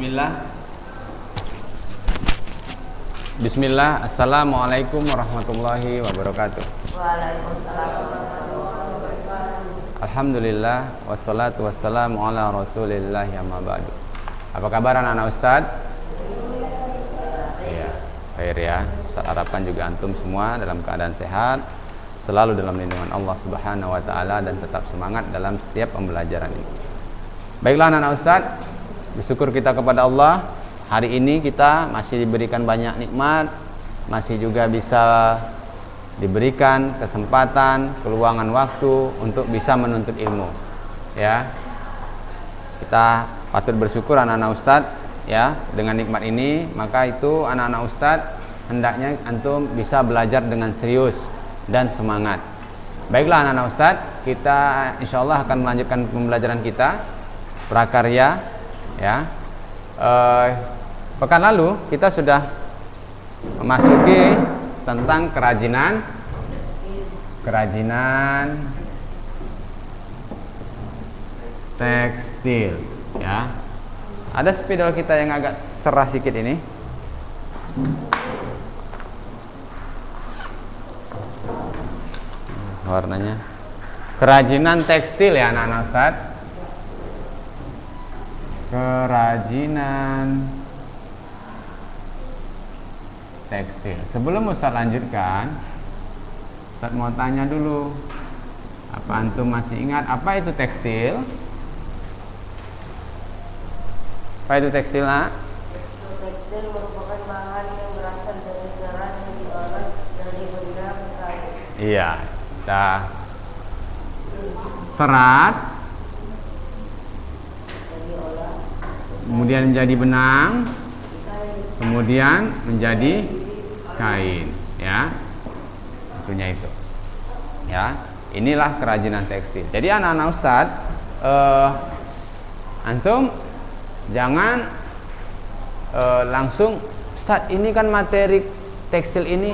Bismillah. Bismillah. Assalamualaikum warahmatullahi wabarakatuh. Waalaikumsalam warahmatullahi wabarakatuh. Alhamdulillah wassalatu wassalamu ala Rasulillah amma ba'du. Apa kabar anak-anak Ustaz? Iya, khair ya. Ustaz harapkan juga antum semua dalam keadaan sehat, selalu dalam lindungan Allah Subhanahu wa taala dan tetap semangat dalam setiap pembelajaran ini. Baiklah anak-anak Ustaz, bersyukur kita kepada Allah. Hari ini kita masih diberikan banyak nikmat, masih juga bisa diberikan kesempatan, keluangan waktu untuk bisa menuntut ilmu. Ya. Kita patut bersyukur anak-anak Ustaz ya dengan nikmat ini, maka itu anak-anak Ustaz hendaknya antum bisa belajar dengan serius dan semangat. Baiklah anak-anak Ustaz, kita insyaallah akan melanjutkan pembelajaran kita prakarya ya. Pekan lalu kita sudah memasuki tentang kerajinan tekstil ya. Ada spidol kita yang agak cerah sedikit ini. Warnanya kerajinan tekstil ya anak-anak Ustaz. Kerajinan tekstil. Sebelum Ustaz lanjutkan, Ustaz mau tanya dulu, apa antum masih ingat apa itu tekstil? Apa itu tekstil, nak? Tekstil merupakan bahan yang berasal dari serat yang diolah dari benang kain. Iya, kita serat, kemudian menjadi benang, kemudian menjadi kain, ya. Tentunya itu. Ya, inilah kerajinan tekstil. Jadi anak-anak Ustaz, antum jangan langsung, Ustaz, ini kan materi tekstil ini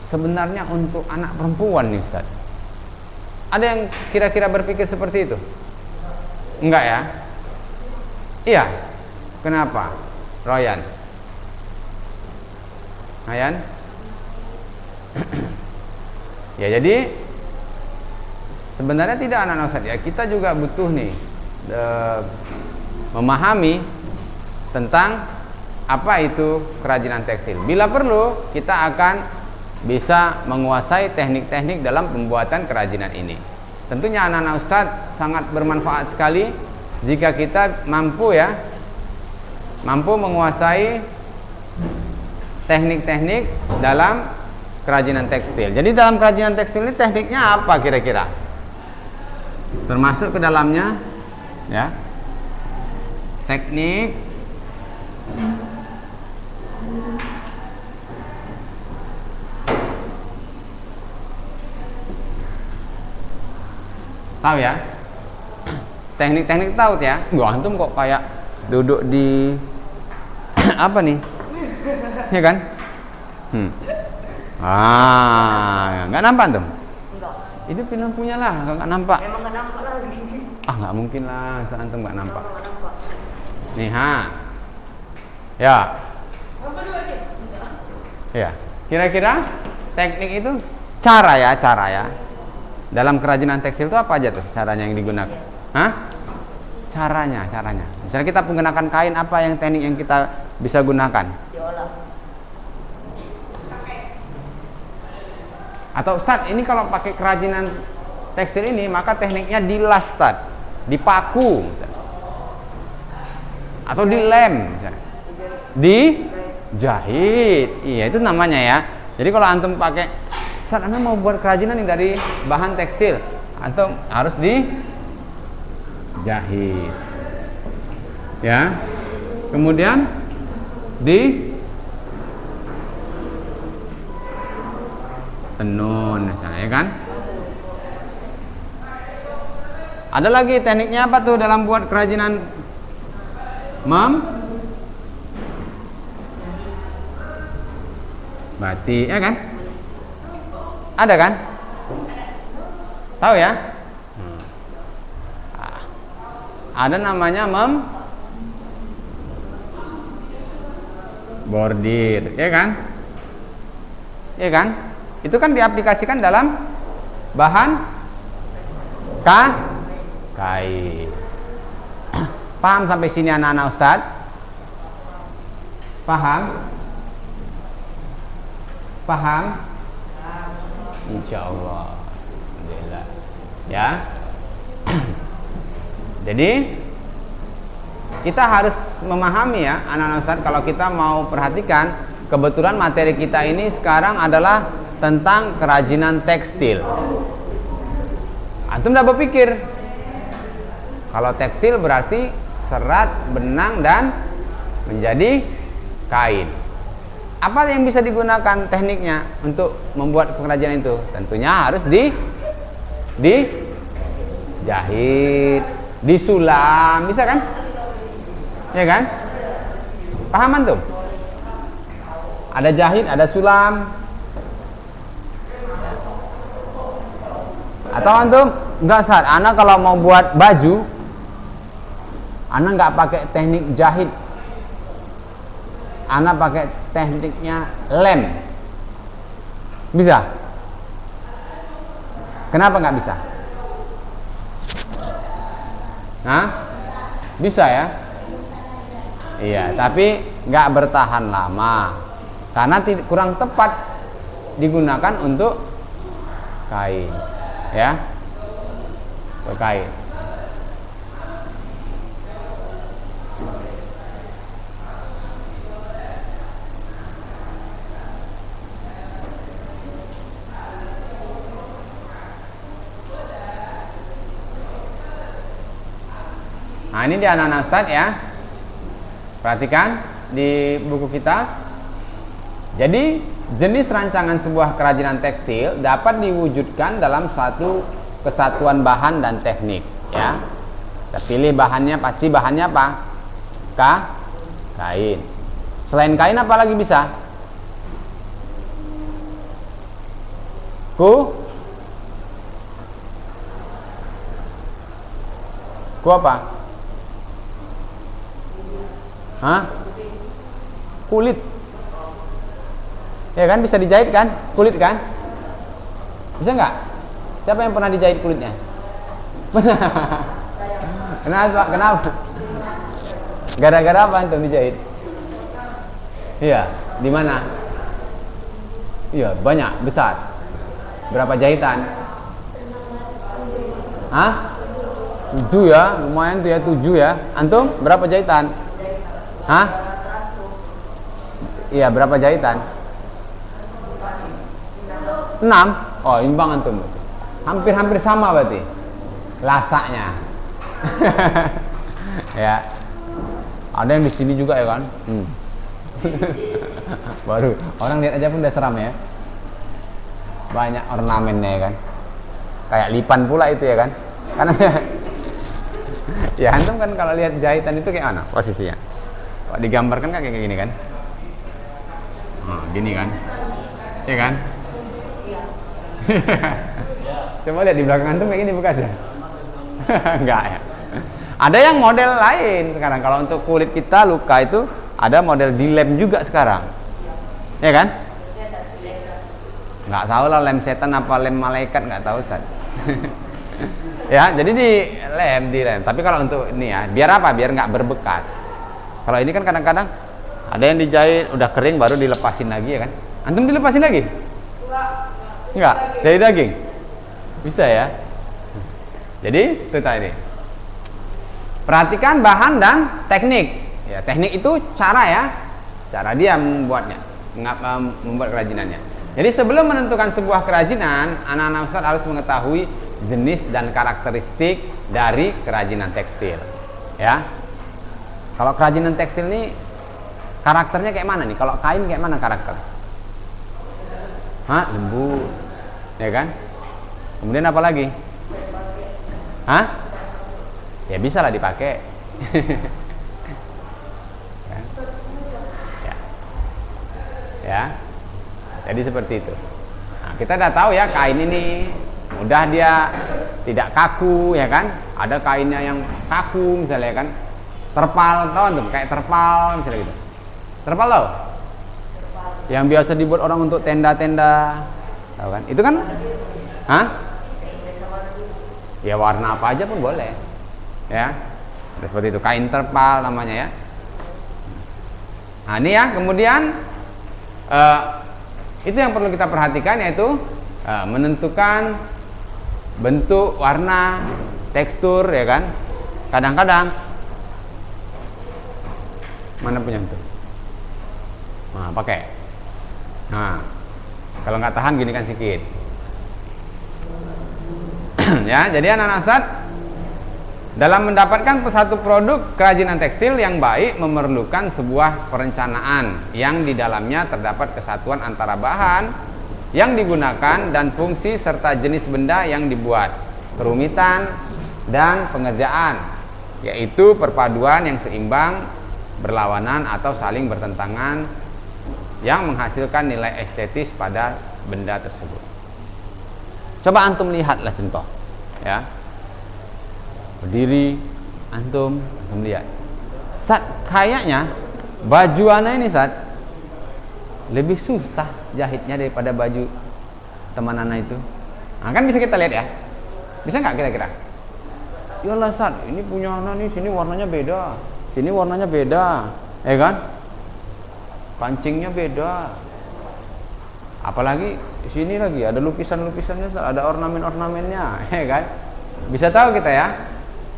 sebenarnya untuk anak perempuan nih Ustaz. Ada yang kira-kira berpikir seperti itu? Enggak ya? Iya. Kenapa? Royan. Royan? Ya, jadi sebenarnya tidak anak-anak Ustaz ya. Kita juga butuh nih memahami tentang apa itu kerajinan tekstil. Bila perlu, kita akan bisa menguasai teknik-teknik dalam pembuatan kerajinan ini. Tentunya anak-anak Ustaz sangat bermanfaat sekali jika kita mampu menguasai teknik-teknik dalam kerajinan tekstil. Jadi dalam kerajinan tekstil ini tekniknya apa kira-kira? Termasuk ke dalamnya ya. Teknik tahu ya? Teknik-teknik tahu ya? Gua antum kok kayak duduk di apa nih? Ya kan? Nggak nampak antum? Enggak. Itu film punya lah, nggak nampak. Emang enggak nampak lagi. Nggak mungkin lah, antum nggak nampak. Enggak nampak. Nih, ya. Apa dulu aja? Ya. Kira-kira teknik itu cara ya. Dalam kerajinan tekstil itu apa aja tuh caranya yang digunakan? Hah? Caranya. Misalnya kita menggunakan kain, apa yang teknik yang kita bisa gunakan? Diolah. Atau Ustaz, ini kalau pakai kerajinan tekstil ini, maka tekniknya dilas Ustaz, dipaku misalnya. Atau dilem misalnya. Dijahit. Iya, itu namanya ya. Jadi kalau antum pakai, Ustaz, Anda mau buat kerajinan ini dari bahan tekstil, antum harus dijahit. Ya. Kemudian tenun misalnya ya kan. Ada lagi tekniknya apa tuh dalam buat kerajinan batik ya kan? Ada kan? Tahu ya? Ada namanya bordir, ya kan? Ya kan? Itu kan diaplikasikan dalam bahan kain. Paham sampai sini anak-anak Ustadz? Paham? Paham? Insya Allah. Alhamdulillah. Ya. Jadi kita harus memahami ya anak-anak Ustadz, kalau kita mau perhatikan, kebetulan materi kita ini sekarang adalah tentang kerajinan tekstil. Antum udah berpikir kalau tekstil berarti serat, benang, dan menjadi kain. Apa yang bisa digunakan tekniknya untuk membuat kerajinan itu? Tentunya harus dijahit, disulam, bisa kan? Ya kan? Paham antum? Ada jahit, ada sulam. Atau antum enggak saat anak kalau mau buat baju, anak enggak pakai teknik jahit, anak pakai tekniknya lem, bisa? Kenapa nggak bisa? Nah, bisa ya? Iya, tapi nggak bertahan lama karena kurang tepat digunakan untuk kain, ya, untuk kain. Nah, ini di anak-anak Ustadz ya. Perhatikan di buku kita. Jadi, jenis rancangan sebuah kerajinan tekstil dapat diwujudkan dalam suatu kesatuan bahan dan teknik, ya. Kita pilih bahannya, pasti bahannya apa? Kain. Selain kain apa lagi bisa? Apa? Hah? Kulit. Ya kan, bisa dijahit kan? Kulit kan? Bisa nggak? Siapa yang pernah dijahit kulitnya? Kenapa? Gara-gara apa antum dijahit? Iya, di mana? Iya, banyak, besar. Berapa jahitan? Hah? 7 ya, lumayan tuh ya, 7 ya. Antum berapa jahitan? Hah? Iya, berapa jahitan? 6. Oh, imbang antum. Hampir-hampir sama berarti lasaknya. Ya. Ada yang di sini juga ya kan? Baru orang lihat aja pun udah seram ya. Banyak ornamennya ya kan? Kayak lipan pula itu ya kan? Karena ya antum kan kalau lihat jahitan itu kayak mana posisinya? Kok digambarkan kan kayak gini kan? Gini kan? Iya kan? Coba lihat di belakang antum kayak gini bekasnya. Enggak ya. Ada yang model lain sekarang. Kalau untuk kulit kita luka itu ada model dilem juga sekarang. Ya kan? Nggak tahu lah lem setan apa lem malaikat, nggak tahu Ustaz. Ya, jadi dilem. Tapi kalau untuk ini ya, biar apa? Biar nggak berbekas. Kalau ini kan kadang-kadang ada yang dijahit udah kering baru dilepasin lagi ya kan? Antum dilepasin lagi? Enggak. Dari daging? Bisa ya? Jadi itu tadi. Perhatikan bahan dan teknik. Ya, teknik itu cara ya, cara dia membuatnya, membuat kerajinannya. Jadi sebelum menentukan sebuah kerajinan, anak-anak Ustaz harus mengetahui jenis dan karakteristik dari kerajinan tekstil. Ya. Kalau kerajinan tekstil ini karakternya kayak mana nih? Kalau kain kayak mana karakter? Hah? Lembut. Ya kan? Kemudian apa lagi? Hah? Ya bisa lah dipakai. Ya. Jadi seperti itu. Nah, kita udah tahu ya kain ini mudah dia tidak kaku ya kan? Ada kainnya yang kaku misalnya kan? Terpal, tahu tuh kayak terpal misalnya gitu. Terpal tahu? Yang biasa dibuat orang untuk tenda-tenda, tahu kan? Itu kan, hah? Ya warna apa aja pun boleh, ya. Seperti itu, kain terpal namanya ya. Nah ini ya, kemudian itu yang perlu kita perhatikan, yaitu menentukan bentuk, warna, tekstur, ya kan. Kadang-kadang mana punya itu? Nah pakai. Nah kalau nggak tahan gini kan sedikit. Ya, jadi anak-anak Ustaz, dalam mendapatkan satu produk kerajinan tekstil yang baik memerlukan sebuah perencanaan yang di dalamnya terdapat kesatuan antara bahan yang digunakan dan fungsi serta jenis benda yang dibuat, kerumitan dan pengerjaan, yaitu perpaduan yang seimbang, berlawanan atau saling bertentangan yang menghasilkan nilai estetis pada benda tersebut. Coba antum lihatlah contoh, ya. Berdiri, antum lihat. Sat, kayaknya baju ana ini Sat lebih susah jahitnya daripada baju teman ana itu. Nah, kan bisa kita lihat ya. Bisa nggak kira-kira? Yalah Sat, ini punya ana nih, sini warnanya beda, sini warnanya beda, ya kan? Pancingnya beda. Apalagi di sini lagi ada lukisan-lukisannya, ada ornamen-ornamennya, ya kan? Bisa tahu kita ya,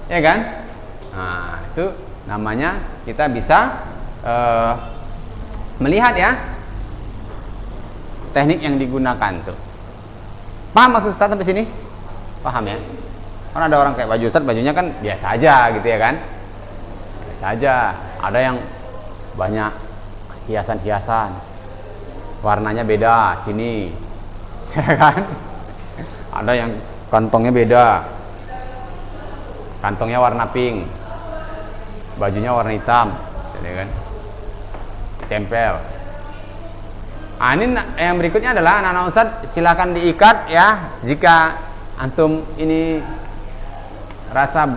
ya kan? Nah, itu namanya kita bisa melihat ya teknik yang digunakan tuh. Paham maksud Ustaz sampai sini? Paham ya? Kan ada orang kayak baju Ustaz, bajunya kan biasa aja gitu ya kan? Biasa aja. Ada yang banyak hiasan-hiasan, warnanya beda sini, ya kan? Ada yang kantongnya beda, kantongnya warna pink, bajunya warna hitam, ya kan? Tempel. Nah, ini yang berikutnya adalah anak-anak Ustaz, silakan diikat ya jika antum ini rasa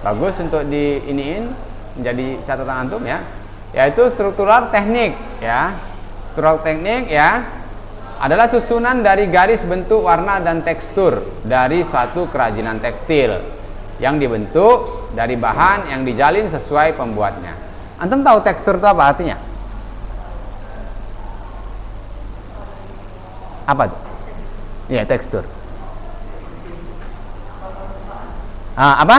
bagus untuk diiniin menjadi catatan antum ya, yaitu struktural teknik ya. Struktural teknik ya adalah susunan dari garis, bentuk, warna dan tekstur dari suatu kerajinan tekstil yang dibentuk dari bahan yang dijalin sesuai pembuatnya. Antum tahu tekstur itu apa artinya? Apa tuh? Iya, tekstur. Apa?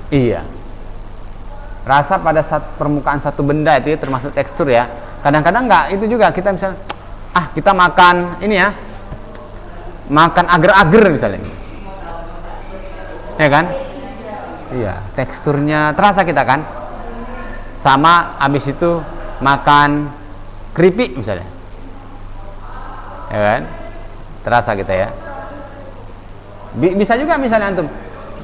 Iya. Rasa pada permukaan satu benda itu ya, termasuk tekstur ya. Kadang-kadang enggak, itu juga kita misalnya kita makan ini ya, makan agar-agar misalnya, ya kan? Iya, teksturnya terasa kita kan. Sama habis itu makan keripik misalnya, ya kan? Terasa kita ya. Bisa juga misalnya antum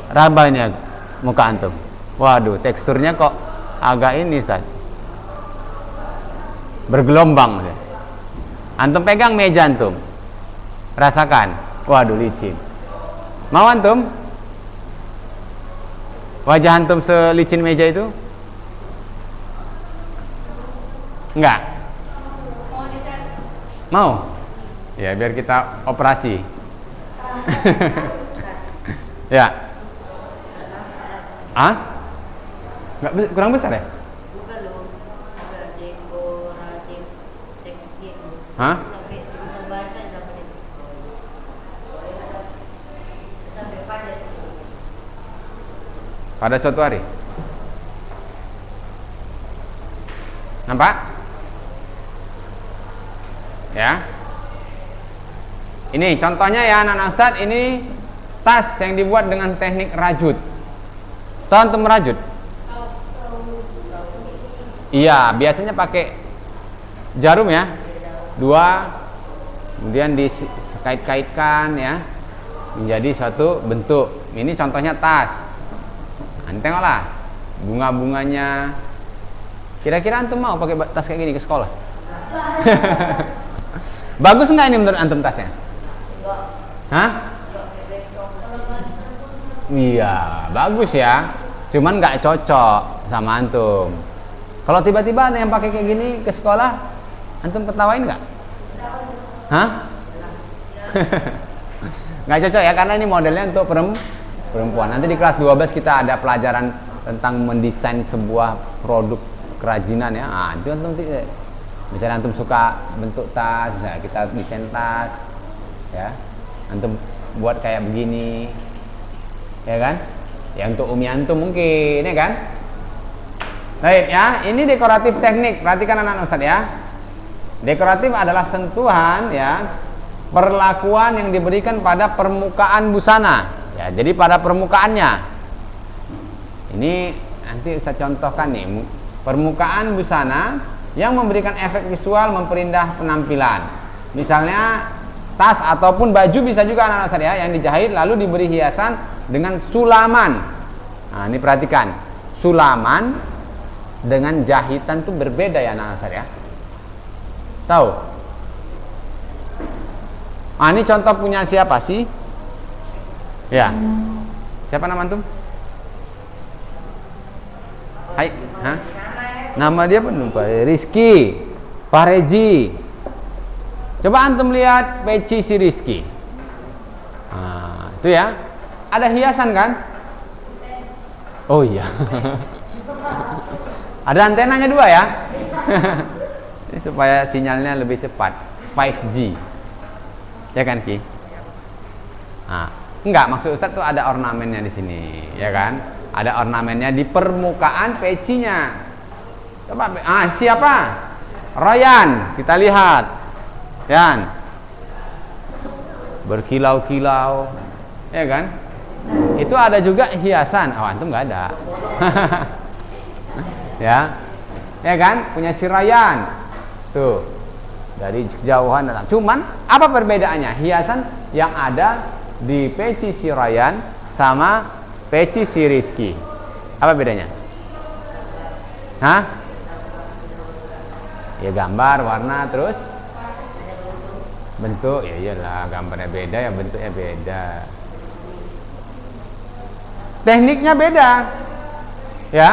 rabanya muka antum, waduh teksturnya kok agak ini Ustaz, bergelombang. Antum pegang meja antum, rasakan, waduh licin. Mau antum wajah antum selicin meja itu? Enggak? Mau? Ya biar kita operasi. Ya. Enggak, kurang besar ya? Bukan loh, ada dekoratif teknik. Hah? Sampai bisa baca sampai itu. Sampai padat. Pada suatu hari. Nampak? Ya. Ini contohnya ya anak-anak Ustaz, ini tas yang dibuat dengan teknik rajut. Tahu antum merajut? Iya, biasanya pakai jarum ya, 2, kemudian dikait-kaitkan ya menjadi suatu bentuk. Ini contohnya tas. Nah, tengoklah bunga-bunganya. Kira-kira antum mau pakai tas kayak gini ke sekolah? Bagus nggak ini menurut antum tasnya? Hah? Iya, bagus ya. Cuman nggak cocok sama antum. Kalau tiba-tiba ada yang pakai kayak gini ke sekolah, antum ketawain nggak? Hah? Nggak cocok ya, karena ini modelnya untuk perempuan. Nanti di kelas 12 kita ada pelajaran tentang mendesain sebuah produk kerajinan ya. Itu antum misalnya antum suka bentuk tas, nah kita desain tas ya. Antum buat kayak begini. Ya kan? Ya untuk umi antum mungkin ya kan? Baik ya, ini dekoratif teknik. Perhatikan anak-anak Ustaz ya. Dekoratif adalah sentuhan ya, perlakuan yang diberikan pada permukaan busana. Ya, jadi pada permukaannya. Ini nanti Ustaz contohkan nih, permukaan busana yang memberikan efek visual, memperindah penampilan. Misalnya tas ataupun baju bisa juga anak-anak Ustaz ya, yang dijahit lalu diberi hiasan dengan sulaman. Nah, ini perhatikan. Sulaman dengan jahitan itu berbeda ya anak-anak Ustaz ya. Tahu? Ini contoh punya siapa sih? Ya. Siapa nama antum? Hai, hah? Nama dia penuh Pak Rizky Fahreji. Coba antum lihat peci si Rizky. Itu ya. Ada hiasan kan? Oh iya. Ada antenanya 2 ya. Ini supaya sinyalnya lebih cepat, 5G. Ya kan Ki? Enggak, maksud Ustaz tuh ada ornamennya di sini, ya kan? Ada ornamennya di permukaan pecinya. Coba, siapa? Ryan, kita lihat. Yan. Berkilau-kilau, ya kan? Itu ada juga hiasan. Antum enggak ada. Ya kan? Punya si Ryan. Tuh, dari jauhan datang. Cuman apa perbedaannya? Hiasan yang ada di peci si Ryan sama peci si Rizky. Apa bedanya? Hah? Ya gambar, warna, terus bentuk. Ya iyalah, gambarnya beda ya bentuknya beda. Tekniknya beda. Ya.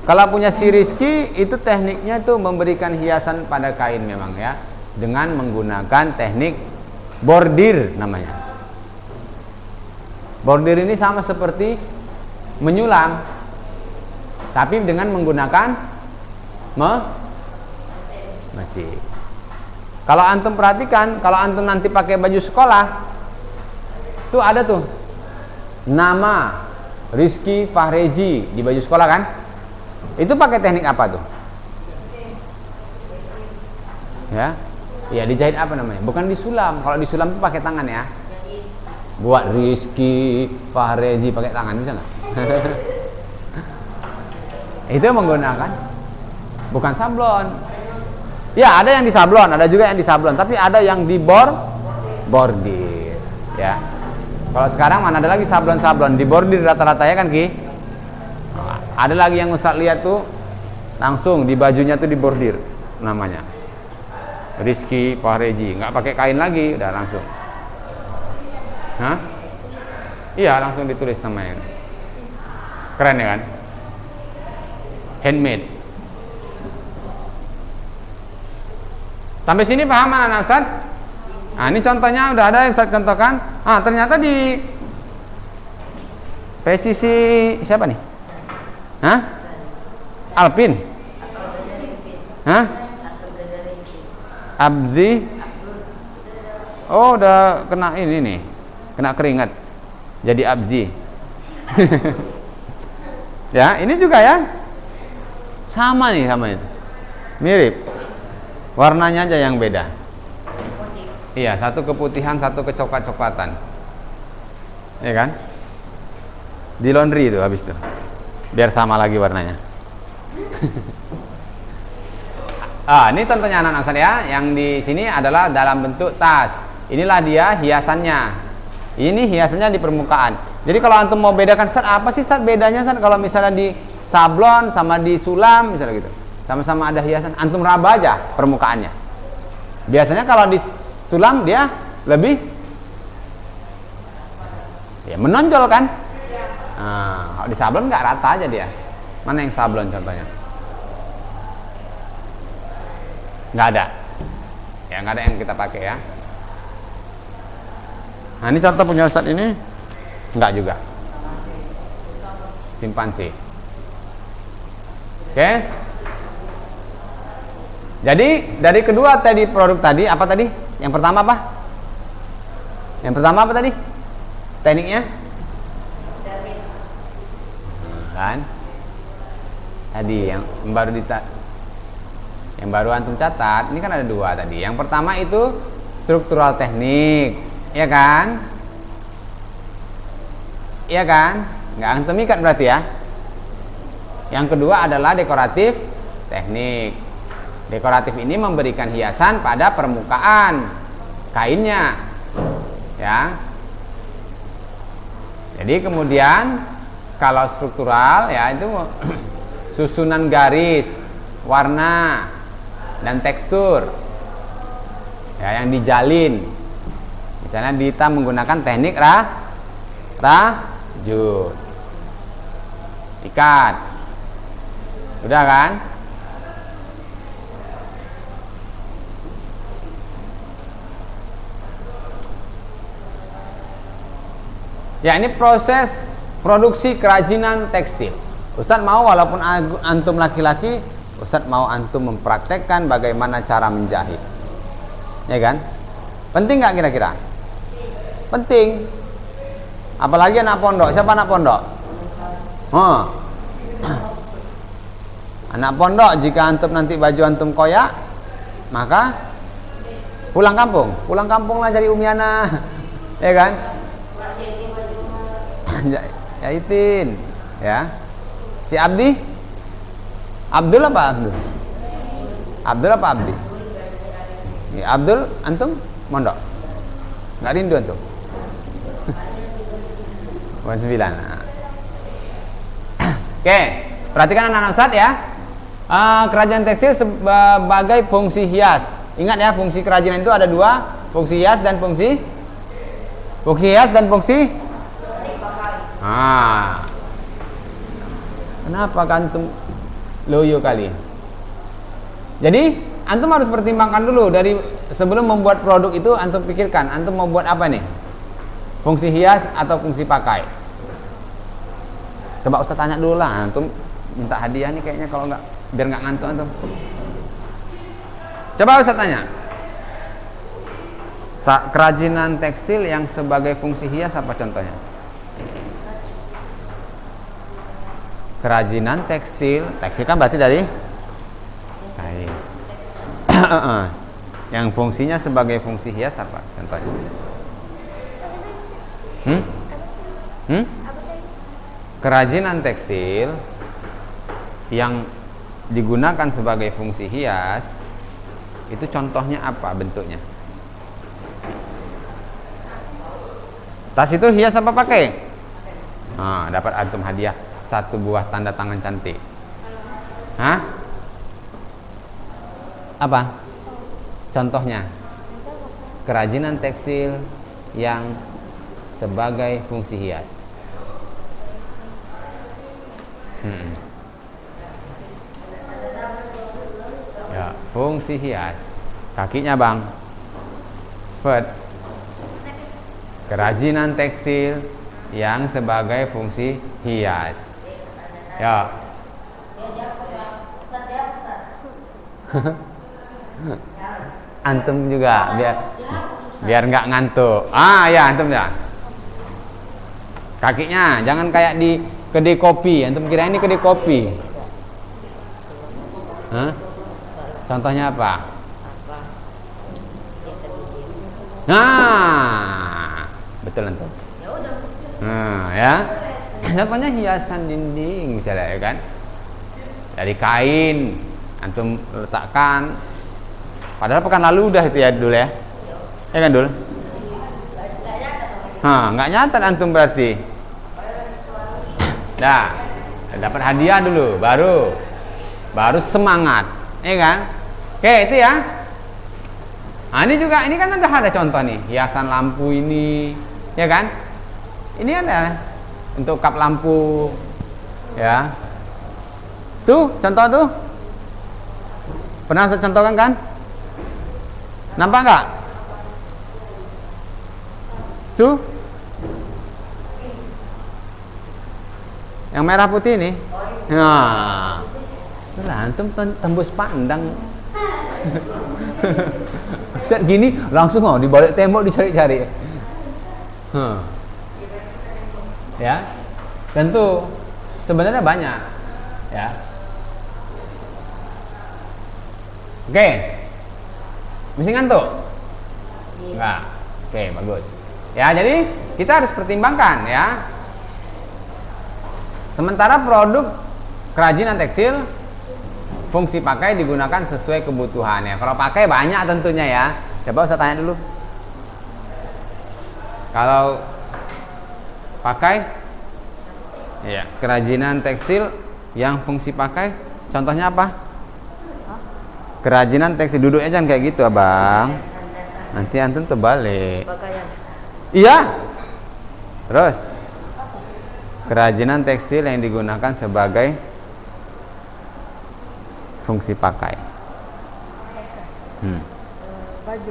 Kalau punya si Rizky itu tekniknya tuh memberikan hiasan pada kain memang ya, dengan menggunakan teknik bordir namanya. Bordir ini sama seperti menyulam, tapi dengan menggunakan mesin. Kalau antum perhatikan, kalau antum nanti pakai baju sekolah, tuh ada tuh nama Rizky Fahreji di baju sekolah kan? Itu pakai teknik apa tuh? Ya, dijahit apa namanya? Bukan disulam. Kalau disulam itu pakai tangan ya. Buat Rizky Fahreji pakai tangan bisa nggak? Itu menggunakan bukan sablon. Ya, ada yang disablon, ada juga yang disablon, tapi ada yang bordir. Ya. Kalau sekarang mana ada lagi sablon-sablon, dibordir rata-rata ya kan Ki? Ada lagi yang Ustaz lihat tuh langsung di bajunya tuh dibordir namanya. Rizky Fahreji, nggak pakai kain lagi, udah langsung. Hah? Iya, langsung ditulis namanya. Keren ya kan? Handmade. Sampai sini paham anak-anak Ustaz? Ini contohnya udah ada yang Ustaz contohkan. Ternyata di peci si siapa nih? Hah? Alpin? Hah? Abzi? Oh, udah kena ini nih, kena keringat, jadi Abzi. Ya, ini juga ya, sama nih, sama itu, mirip, warnanya aja yang beda. Iya, satu keputihan, satu kecoklat-coklatan, ya kan? Di laundry itu habis itu. Biar sama lagi warnanya. Ini contohnya anak-anak saya. Yang di sini adalah dalam bentuk tas. Inilah dia hiasannya. Ini hiasannya di permukaan. Jadi kalau antum mau bedakan, Sat, apa sih Sat bedanya Sat kalau misalnya di sablon sama di sulam misalnya gitu. Sama-sama ada hiasan, antum raba aja permukaannya. Biasanya kalau di sulam dia lebih ya menonjol kan? Kalau di sablon nggak rata aja dia. Mana yang sablon contohnya? Nggak ada. Ya, nggak ada yang kita pakai ya. Nah, ini contoh punya Ustadz ini nggak juga. Simpansi. Oke. Jadi dari kedua tadi produk tadi apa tadi? Yang pertama apa? Yang pertama apa tadi? Tekniknya? Kan? Tadi yang baru antum catat, ini kan ada dua tadi. Yang pertama itu struktural teknik, ya kan? Iya kan? Nggak antum ikat berarti ya. Yang kedua adalah dekoratif teknik. Dekoratif ini memberikan hiasan pada permukaan kainnya, ya. Jadi kemudian kalau struktural ya itu susunan garis, warna dan tekstur ya yang dijalin. Misalnya kita menggunakan teknik rajut. Ikat. Sudah kan? Ya, ini proses produksi kerajinan tekstil. Ustadz mau walaupun antum laki-laki, Ustadz mau antum mempraktekkan bagaimana cara menjahit. Ya kan? Penting nggak kira-kira? Penting. Apalagi anak pondok. Siapa anak pondok? Anak pondok, jika antum nanti baju antum koyak, maka pulang kampung. Pulang kampung lah cari Umiana. Ya kan? Jahitin, ya. Si Abdi, Abdul apa Abdul? Abdul apa Abdi? Ya, Abdul, antum mondok, nggak rindu antum? Bukan 9. Oke, perhatikan anak-anak Ustadz ya. Kerajinan tekstil sebagai fungsi hias. Ingat ya, fungsi kerajinan itu ada dua, fungsi hias dan fungsi kenapa antum loyo kali? Jadi antum harus pertimbangkan dulu dari sebelum membuat produk itu. Antum pikirkan antum mau buat apa nih, fungsi hias atau fungsi pakai. Coba Ustaz tanya dulu lah, antum minta hadiah nih kayaknya, kalau nggak biar nggak ngantuk antum. Coba Ustaz tanya, kerajinan tekstil yang sebagai fungsi hias apa contohnya? Kerajinan tekstil kan berarti dari kain. Yang fungsinya sebagai fungsi hias apa contohnya? Kerajinan tekstil yang digunakan sebagai fungsi hias itu contohnya apa bentuknya? Tas itu hias apa pakai? Dapat antum hadiah 1 buah tanda tangan cantik. Apa? Contohnya kerajinan tekstil yang sebagai fungsi hias. Ya, fungsi hias. Kakinya bang, kerajinan tekstil yang sebagai fungsi hias. Ya. Antum juga biar nggak ngantuk. Ya antum ya. Kakinya jangan kayak di kedai kopi. Antum kira ini kedai kopi? Contohnya apa? Betul antum. Ya. Contohnya hiasan dinding misalnya, ya kan? Dari kain antum letakkan. Padahal pekan lalu udah itu ya Dul ya. Ya kan Dul? Nggak nyatat antum berarti. Nah, dapat hadiah dulu, baru semangat, ya kan? Oke, itu ya. Ini juga, ini kan ada contoh nih, hiasan lampu ini, ya kan? Ini ada untuk kap lampu, ya. Tuh, contoh tuh. Pernah saya contohkan kan? Nampak nggak? Tuh. Yang merah putih ini. Nah. Lah antum tembus pandang. Set gini langsung di balik tembok dicari-cari. Ya. Tentu sebenarnya banyak. Ya. Oke. Mesti ngantuk? Enggak. Oke, bagus. Ya, jadi kita harus pertimbangkan ya. Sementara produk kerajinan tekstil fungsi pakai digunakan sesuai kebutuhan ya. Kalau pakai banyak tentunya ya. Coba saya tanya dulu. Kalau pakai ya, kerajinan tekstil yang fungsi pakai contohnya apa? Kerajinan tekstil duduknya jangan kayak gitu, Abang. Nanti antum terbalik. Pakaian. Iya. Terus kerajinan tekstil yang digunakan sebagai fungsi pakai. Baju.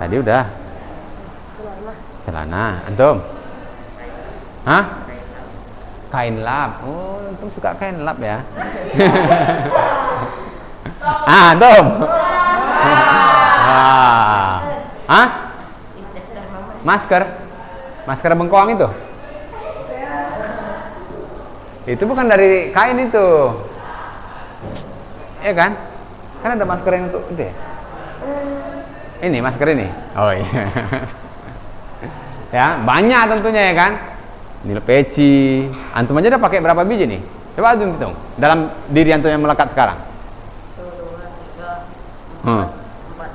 Tadi udah. Celana. Antum? Hah? Kain lap. Oh, antum suka kain lap ya? Antum? Hah? Masker? Masker bengkoang itu? Itu bukan dari kain itu. Iya kan? Kan ada masker yang untuk itu ya? Ini masker ini. Oh iya. Ya, banyak tentunya ya kan? Ini peci. Antum aja udah pakai berapa biji nih? Coba antum hitung. Dalam diri antum yang melekat sekarang. 1, 2, 3, 4,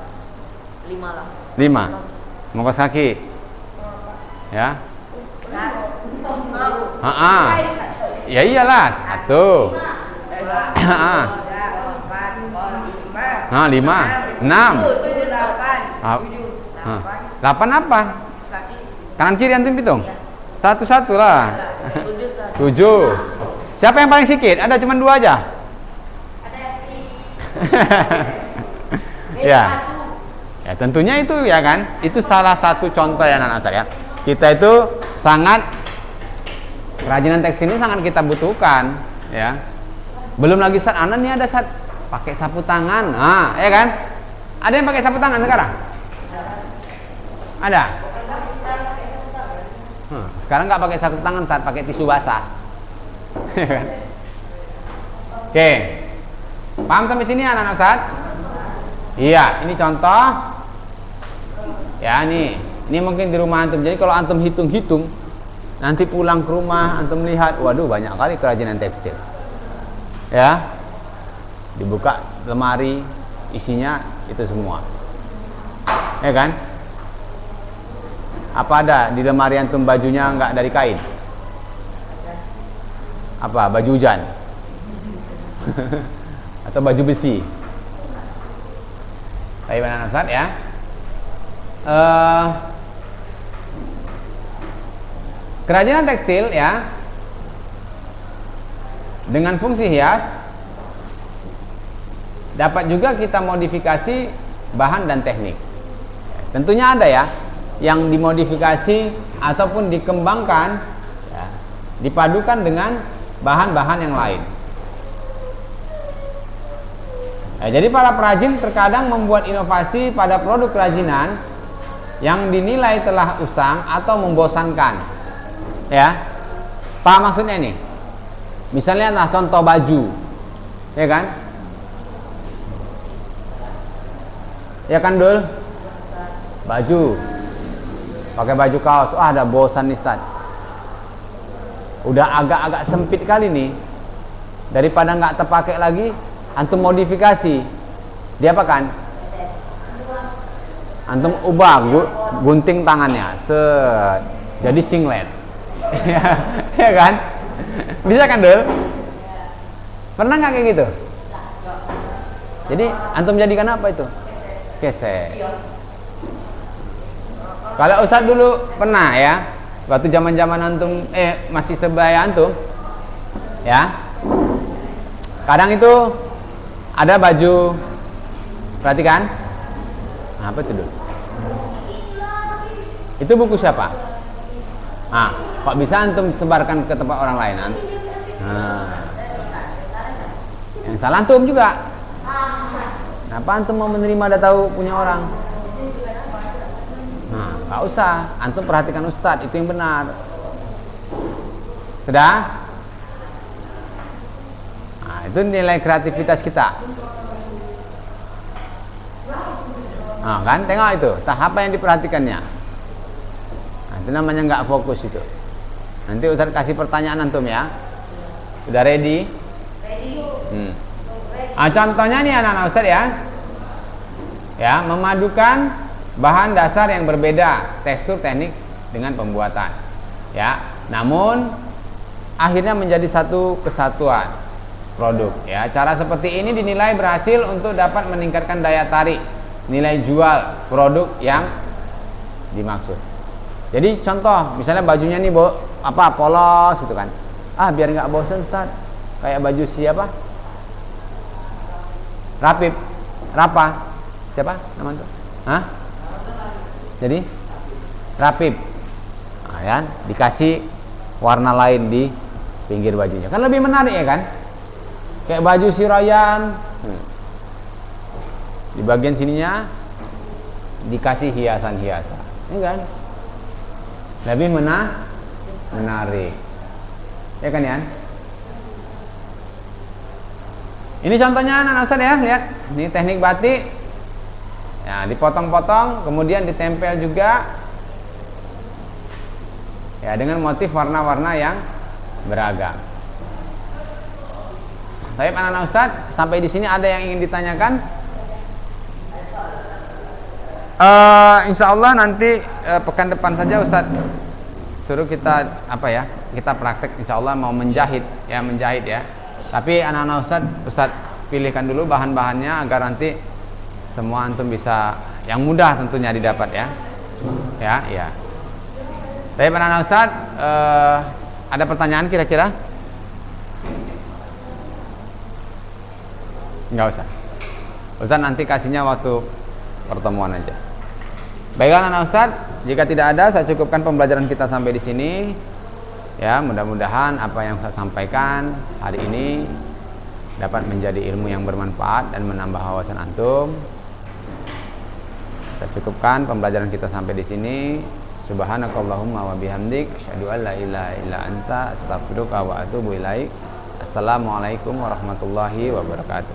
5 lah. 5. Mau kaos kaki. Ya. 1. Ya iyalah, 1. 5, 6. 8 apa? Kanan kiri antum hitung. 1-1 lah. 7. Siapa yang paling sedikit? Ada cuma 2 aja. Ya. Ya tentunya itu ya kan. Itu salah satu contoh ya anak-anak saya. Kita itu sangat kerajinan tekstil ini sangat kita butuhkan ya. Belum lagi saat anak nih ada saat pakai sapu tangan. Nah, ya kan? Ada yang pakai sapu tangan sekarang? Ada? Sekarang nggak pakai sapu tangan, saat pakai tisu basah. Oke. Paham sampai sini anak-anak Ustaz? Iya, ini contoh. Ya, nih. Ini mungkin di rumah antum. Jadi kalau antum hitung-hitung, nanti pulang ke rumah antum lihat, waduh banyak kali kerajinan tekstil. Ya. Dibuka lemari, isinya itu semua. Ya kan? Apa ada di lemari antum bajunya enggak dari kain? Apa? Baju hujan? Atau baju besi? Baik, mana Ustaz ya? Kerajinan tekstil ya dengan fungsi hias dapat juga kita modifikasi bahan dan teknik. Tentunya ada ya yang dimodifikasi ataupun dikembangkan ya, dipadukan dengan bahan-bahan yang lain. Jadi para perajin terkadang membuat inovasi pada produk kerajinan yang dinilai telah usang atau membosankan. Ya. Apa maksudnya ini? Misalnya nah contoh baju. Ya kan? Ya kan Dul? Baju. Pakai baju kaos. Wah, ada bosan nih Ustaz. Udah agak-agak sempit kali nih. Daripada nggak terpakai lagi, antum modifikasi. Dia apa kan? Antum ubah gunting tangannya, set. Jadi singlet. Ya kan? Bisa kan, Dul? Pernah nggak kayak gitu? Jadi antum jadikan apa itu? Kesek. Kalau Ustadz dulu pernah ya, waktu zaman-zaman antum masih sebaya antum, ya. Kadang itu ada baju, perhatikan, Nah, apa itu dulu? Itu buku siapa? Ah, kok bisa antum sebarkan ke tempat orang lain? Nah, yang salah antum juga. Kenapa antum mau menerima data tahu punya orang? Nah, nggak usah. Antum perhatikan ustadz, itu yang benar. Sudah? Nah, itu nilai kreativitas kita. Nah, kan tengok itu tahap apa yang diperhatikannya. Nah, itu namanya nggak fokus itu. Nanti Ustaz kasih pertanyaan antum ya. Sudah ready? Nah, contohnya nih anak-anak Ustaz ya. Ya, memadukan bahan dasar yang berbeda, tekstur, teknik dengan pembuatan. Ya, namun akhirnya menjadi satu kesatuan produk. Ya, cara seperti ini dinilai berhasil untuk dapat meningkatkan daya tarik nilai jual produk yang dimaksud. Jadi contoh, misalnya bajunya nih polos gitu kan. Ah, biar nggak bosan Ustaz. Kayak baju siapa? Rapa. Siapa nama itu? Hah? Jadi Rapip. Nah, ya, dikasih warna lain di pinggir bajunya. Kan lebih menarik ya kan? Kayak baju si Ryan. Di bagian sininya dikasih hiasan-hiasan, ini kan lebih menarik, ya kan ya? Ini contohnya anak Ustaz ya, lihat, ini teknik batik, ya dipotong-potong, kemudian ditempel juga, ya dengan motif warna-warna yang beragam. Baik anak Ustaz, sampai di sini ada yang ingin ditanyakan? Insya Allah nanti pekan depan saja Ustaz suruh kita kita praktek, insya Allah mau menjahit ya. Tapi anak-anak Ustaz pilihkan dulu bahan-bahannya agar nanti semua antum bisa yang mudah tentunya didapat ya. Ya. Tapi anak-anak Ustaz ada pertanyaan kira-kira? Enggak usah. Ustaz nanti kasihnya waktu pertemuan aja. Baiklah anak Ustaz, jika tidak ada saya cukupkan pembelajaran kita sampai di sini. Ya, mudah-mudahan apa yang saya sampaikan hari ini dapat menjadi ilmu yang bermanfaat dan menambah wawasan antum. Saya cukupkan pembelajaran kita sampai di sini. Subhanakallahumma wa bihamdik asyhadu an la ilaha illa anta astaghfiruka wa atubu ilaik. Assalamualaikum warahmatullahi wabarakatuh.